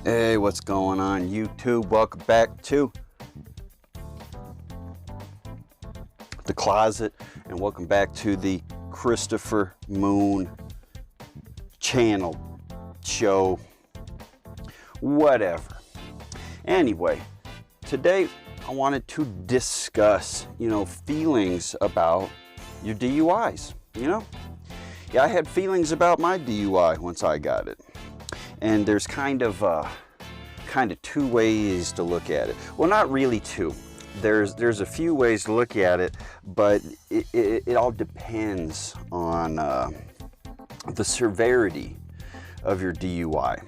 Hey, what's going on YouTube? Welcome back to the closet and welcome back to the Christopher Moon channel, show, whatever. Anyway, today I wanted to discuss, feelings about your DUIs, Yeah, I had feelings about my DUI once I got it. And there's kind of two ways to look at it. Well, not really two. There's a few ways to look at it, but it all depends on the severity of your DUI.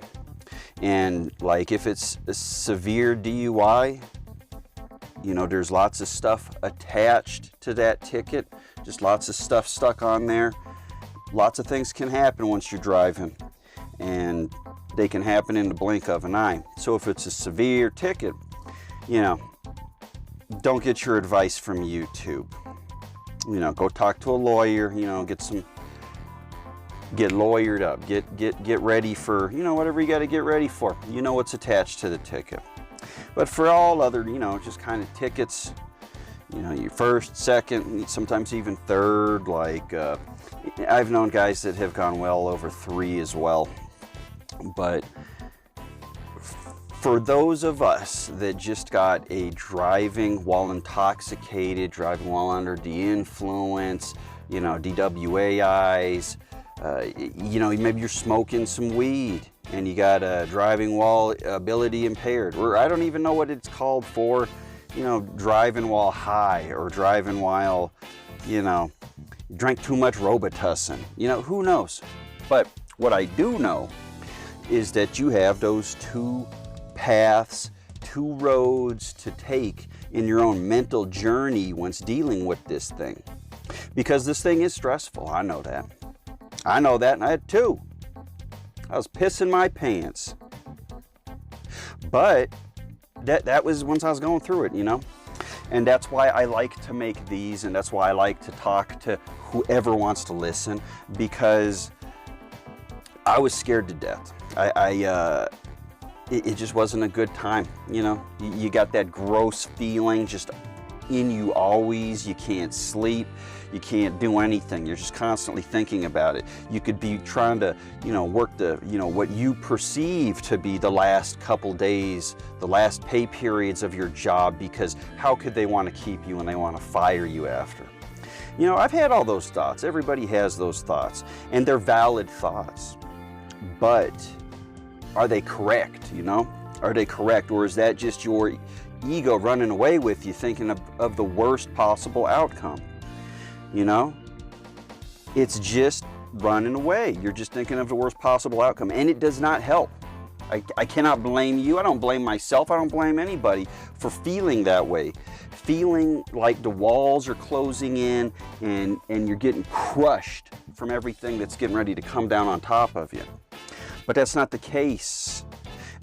And like if it's a severe DUI, there's lots of stuff attached to that ticket, just lots of stuff stuck on there. Lots of things can happen once you're driving, and they can happen in the blink of an eye. So if it's a severe ticket, don't get your advice from YouTube. Go talk to a lawyer, get lawyered up, get ready for, whatever you got to get ready for. What's attached to the ticket. But for all other, just kind of tickets, your first, second, sometimes even third, like I've known guys that have gone well over 3 as well. But for those of us that just got a driving while intoxicated, driving while under the influence, DWAIs, maybe you're smoking some weed and you got a driving while ability impaired, or I don't even know what it's called for, driving while high, or driving while, drank too much Robitussin, who knows? But what I do know is that you have those 2 paths, 2 roads to take in your own mental journey once dealing with this thing. Because this thing is stressful, I know that. And I had 2. I was pissing my pants. But that was once I was going through it, And that's why I like to make these, and that's why I like to talk to whoever wants to listen, because I was scared to death. It just wasn't a good time, You got that gross feeling just in you always. You can't sleep. You can't do anything. You're just constantly thinking about it. You could be trying to, work the, what you perceive to be the last couple days, the last pay periods of your job, because how could they want to keep you when they want to fire you after? I've had all those thoughts. Everybody has those thoughts, and they're valid thoughts. But are they correct, Are they correct, or is that just your ego running away with you, thinking of the worst possible outcome? It's just running away. You're just thinking of the worst possible outcome, and it does not help. I cannot blame you. I don't blame myself. I don't blame anybody for feeling that way. Feeling like the walls are closing in and you're getting crushed from everything that's getting ready to come down on top of you. But that's not the case,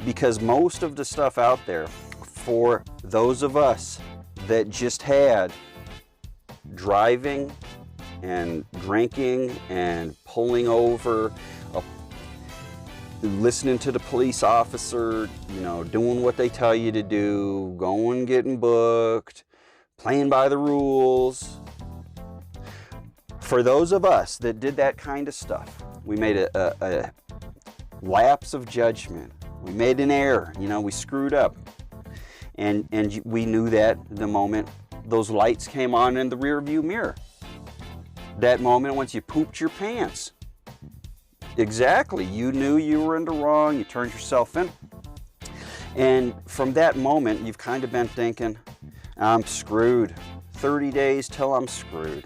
because most of the stuff out there, for those of us that just had driving and drinking and pulling over, listening to the police officer, doing what they tell you to do, going, getting booked, playing by the rules. For those of us that did that kind of stuff, we made a lapse of judgment. We made an error, we screwed up. And we knew that the moment those lights came on in the rear view mirror. That moment once you pooped your pants. Exactly, you knew you were in the wrong, you turned yourself in. And from that moment, you've kind of been thinking, I'm screwed. 30 days till I'm screwed.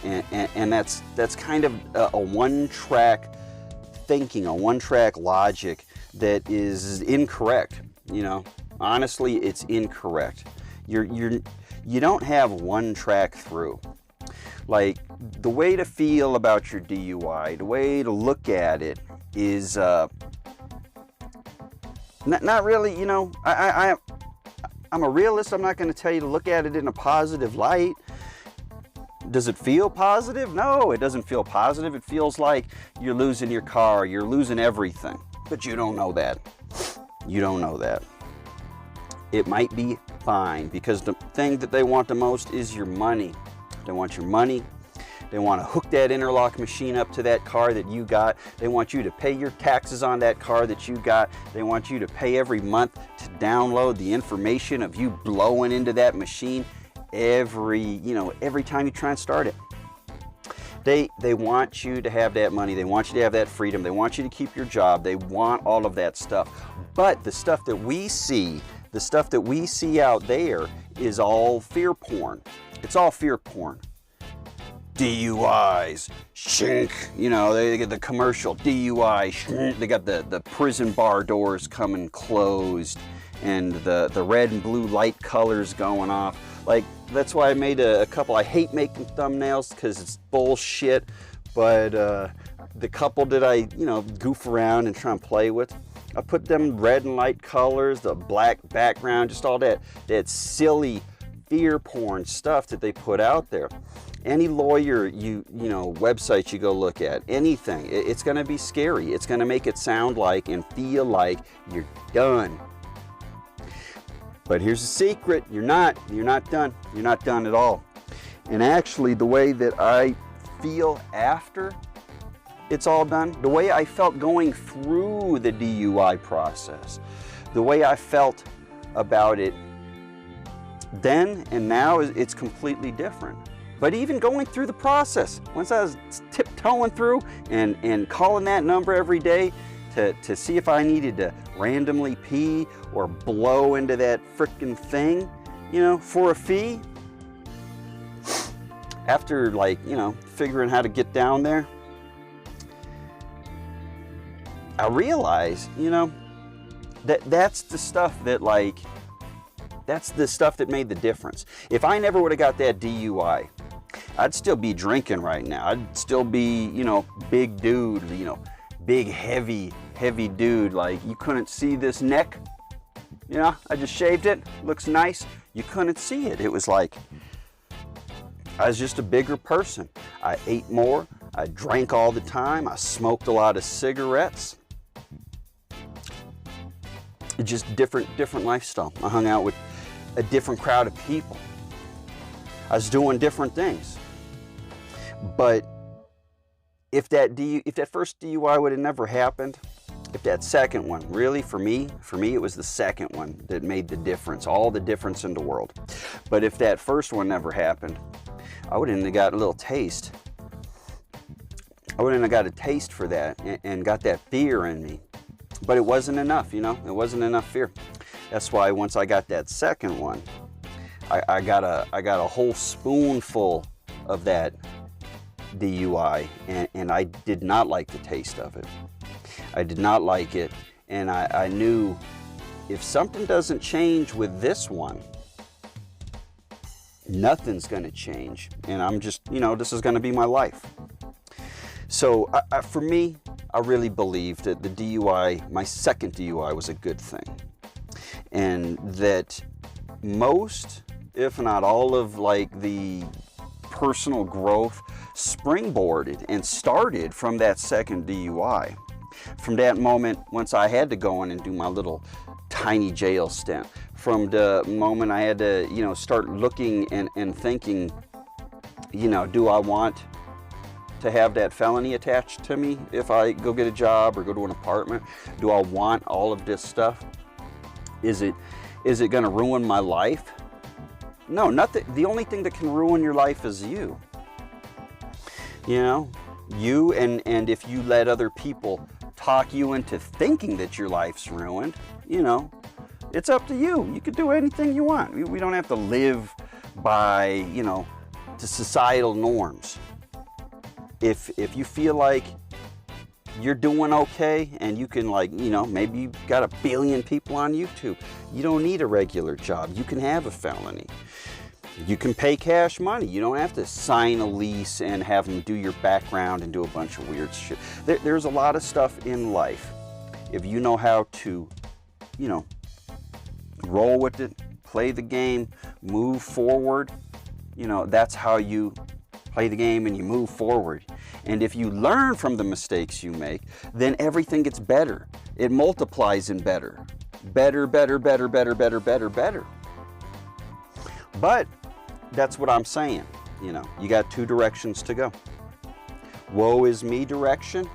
And that's kind of a one-track thinking, a one-track logic that is incorrect. Honestly, it's incorrect. You don't have one track through. Like, the way to feel about your DUI, the way to look at it is not really, I'm a realist. I'm not going to tell you to look at it in a positive light. Does it feel positive? No, it doesn't feel positive. It feels like you're losing your car, you're losing everything, but you don't know that. You don't know that. It might be fine, because the thing that they want the most is your money. They want your money. They want to hook that interlock machine up to that car that you got. They want you to pay your taxes on that car that you got. They want you to pay every month to download the information of you blowing into that machine every time you try and start it. They want you to have that money. They want you to have that freedom. They want you to keep your job. They want all of that stuff. But the stuff that we see, out there is all fear porn. It's all fear porn. DUIs, shink, they get the commercial, DUI, shink. They got the prison bar doors coming closed, and the red and blue light colors going off. Like, that's why I made a couple. I hate making thumbnails because it's bullshit, but the couple that I, goof around and try and play with, I put them red and light colors, the black background, just all that silly fear porn stuff that they put out there. Any lawyer, website you go look at, anything, it's going to be scary. It's going to make it sound like and feel like you're done. But here's the secret: you're not done. You're not done at all. And actually, the way that I feel after it's all done, the way I felt going through the DUI process, the way I felt about it then and now, it's completely different. But even going through the process, once I was tiptoeing through and calling that number every day to see if I needed to randomly pee or blow into that frickin' thing, for a fee, after figuring how to get down there, I realized, that's the stuff that that's the stuff that made the difference. If I never would have got that DUI, I'd still be drinking right now. I'd still be, big dude, big, heavy dude. Like, you couldn't see this neck. I just shaved it. Looks nice. You couldn't see it. It was like I was just a bigger person. I ate more. I drank all the time. I smoked a lot of cigarettes. Just different lifestyle. I hung out with a different crowd of people. I was doing different things. But if that first DUI would have never happened, if that second one, really, for me, it was the second one that made the difference, all the difference in the world. But if that first one never happened, I wouldn't have got a little taste. I wouldn't have got a taste for that and got that fear in me. But it wasn't enough, it wasn't enough fear. That's why once I got that second one, I got a whole spoonful of that DUI, and I did not like the taste of it. I did not like it, and I knew if something doesn't change with this one, nothing's going to change, and I'm just, this is going to be my life. So for me, I really believed that the DUI, my second DUI, was a good thing, and that most, if not all of the personal growth springboarded and started from that second DUI. From that moment, once I had to go in and do my little tiny jail stint, from the moment I had to, start looking and thinking, do I want to have that felony attached to me if I go get a job or go to an apartment? Do I want all of this stuff? Is it going to ruin my life? No, nothing. The only thing that can ruin your life is you. You, and if you let other people talk you into thinking that your life's ruined, it's up to you. You can do anything you want. We don't have to live by, the societal norms. If you feel like you're doing okay and you can maybe you've got 1 billion people on YouTube, you don't need a regular job. You can have a felony. You can pay cash money. You don't have to sign a lease and have them do your background and do a bunch of weird shit. There's a lot of stuff in life. If you know how to, roll with it, play the game, move forward, that's how you play the game and you move forward. And if you learn from the mistakes you make, then everything gets better. It multiplies in better. better, better, better, better, better, better, better. But that's what I'm saying. You know, you got two directions to go. Woe is me direction.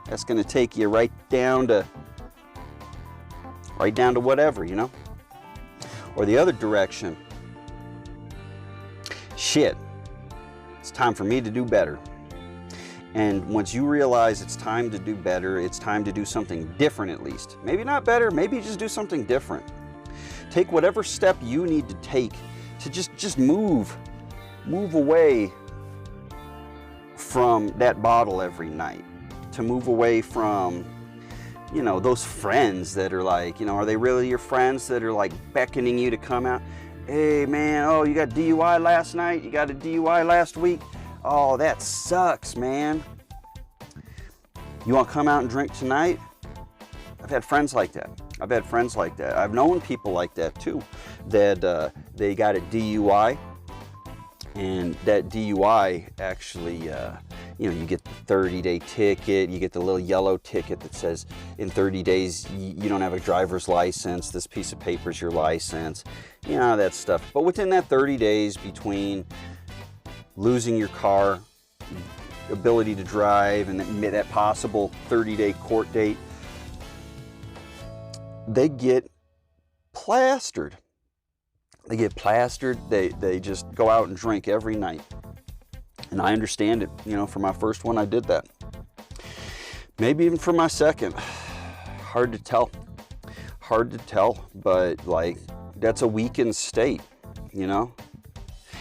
That's going to take you right down to whatever, you know. Or the other direction. Shit. It's time for me to do better. And once you realize it's time to do better, it's time to do something different at least. Maybe not better, maybe just do something different. Take whatever step you need to take to just move away from that bottle every night. To move away from, you know, those friends that are like, you know, are they really your friends that are like beckoning you to come out? Hey man, oh, you got DUI last night? You got a DUI last week? Oh, that sucks, man. You want to come out and drink tonight? I've had friends like that. I've known people like that too, that they got a DUI, and that DUI actually, you know, you get the 30-day ticket, you get the little yellow ticket that says in 30 days you don't have a driver's license, this piece of paper is your license, you know, that stuff. But within that 30 days between losing your car, ability to drive, and that possible 30-day court date, they get plastered. They just go out and drink every night. And I understand it. You know, for my first one, I did that. Maybe even for my second. Hard to tell, but like, that's a weakened state, you know?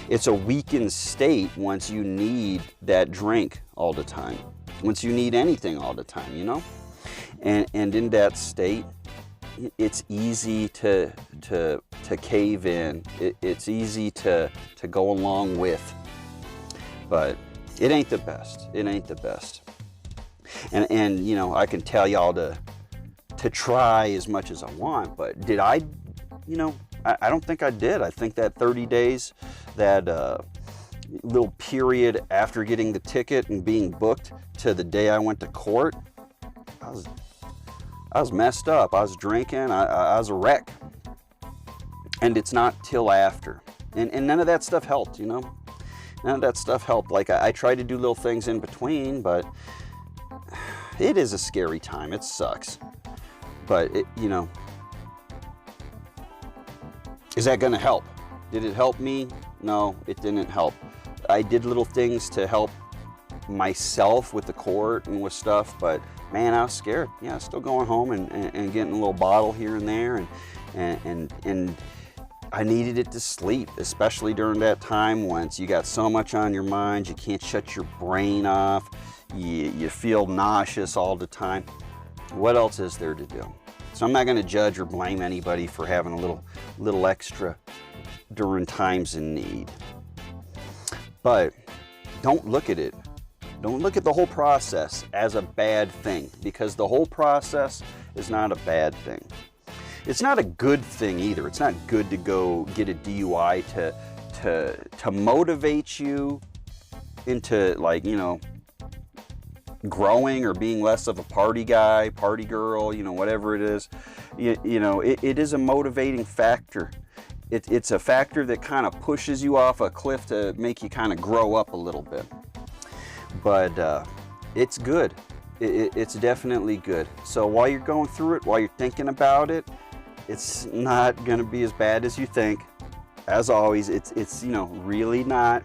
It's a weakened state once you need that drink all the time. Once you need anything all the time, you know? And in that state, it's easy to cave in. It's easy to go along with. But it ain't the best. And you know, I can tell y'all to try as much as I want, but did I, you know, I don't think I did. I think that 30 days, that little period after getting the ticket and being booked to the day I went to court, I was messed up. I was drinking. I was a wreck. And it's not till after. And none of that stuff helped, you know? None of that stuff helped. Like, I tried to do little things in between, but it is a scary time. It sucks. But, you know, is that going to help? Did it help me? No, it didn't help. I did little things to help myself with the court and with stuff, but man, I was scared. Yeah, I was still going home and getting a little bottle here and there, and I needed it to sleep, especially during that time once you got so much on your mind, you can't shut your brain off, you feel nauseous all the time. What else is there to do? So I'm not going to judge or blame anybody for having a little extra during times in need. But don't look at it. Don't look at the whole process as a bad thing, because the whole process is not a bad thing. It's not a good thing either. It's not good to go get a DUI to motivate you into, like, you know, growing or being less of a party guy, party girl, you know, whatever it is. You know, it is a motivating factor. It's a factor that kind of pushes you off a cliff to make you kind of grow up a little bit. But it's good. It's definitely good. So while you're going through it, while you're thinking about it, it's not going to be as bad as you think. As always, it's you know, really not.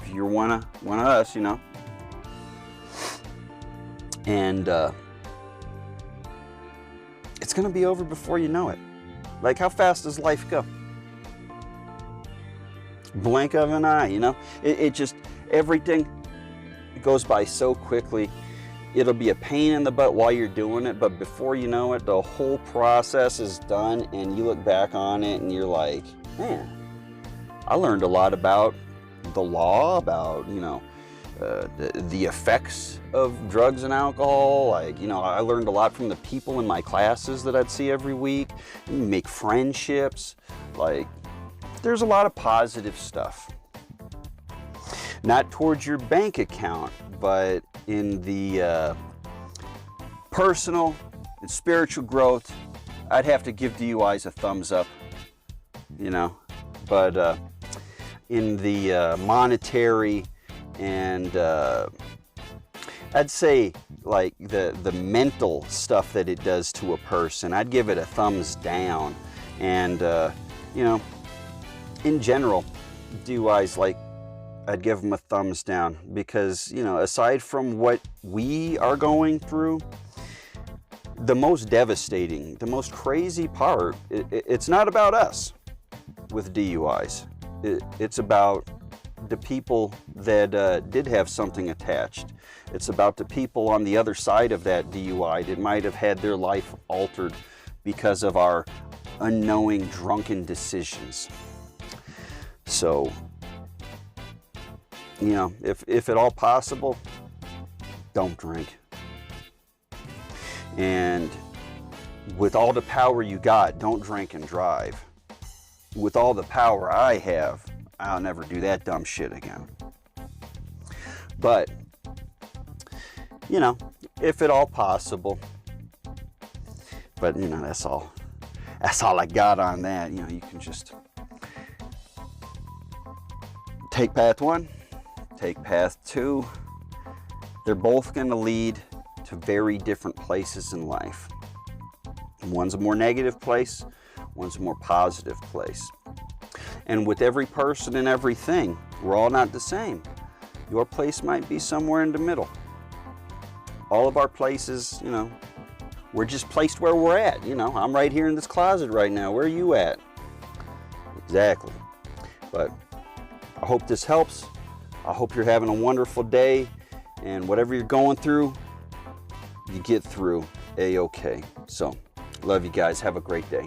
If you're one of us, you know. And it's going to be over before you know it. Like, how fast does life go? Blink of an eye, you know? It just, everything goes by so quickly. It'll be a pain in the butt while you're doing it, but before you know it, the whole process is done, and you look back on it and you're like, man, I learned a lot about the law, about, you know, the effects of drugs and alcohol. Like, you know, I learned a lot from the people in my classes that I'd see every week. You make friendships. Like, there's a lot of positive stuff. Not towards your bank account, but in the personal and spiritual growth, I'd have to give DUIs a thumbs up, you know, but in the monetary and I'd say like the mental stuff that it does to a person, I'd give it a thumbs down. And you know, in general, DUIs, like, I'd give them a thumbs down, because, you know, aside from what we are going through, the most devastating, the most crazy part, it's not about us with DUIs. It's about the people that did have something attached. It's about the people on the other side of that DUI that might have had their life altered because of our unknowing drunken decisions. So, you know, if at all possible, don't drink. And with all the power you got, don't drink and drive. With all the power I have, I'll never do that dumb shit again. But, you know, if at all possible. But, you know, that's all I got on that. You know, you can just take path 1, take path 2. They're both going to lead to very different places in life. One's a more negative place, one's a more positive place. And with every person and everything, we're all not the same. Your place might be somewhere in the middle. All of our places, you know, we're just placed where we're at. You know, I'm right here in this closet right now. Where are you at? Exactly. But I hope this helps. I hope you're having a wonderful day, and whatever you're going through, you get through A-okay. So, love you guys. Have a great day.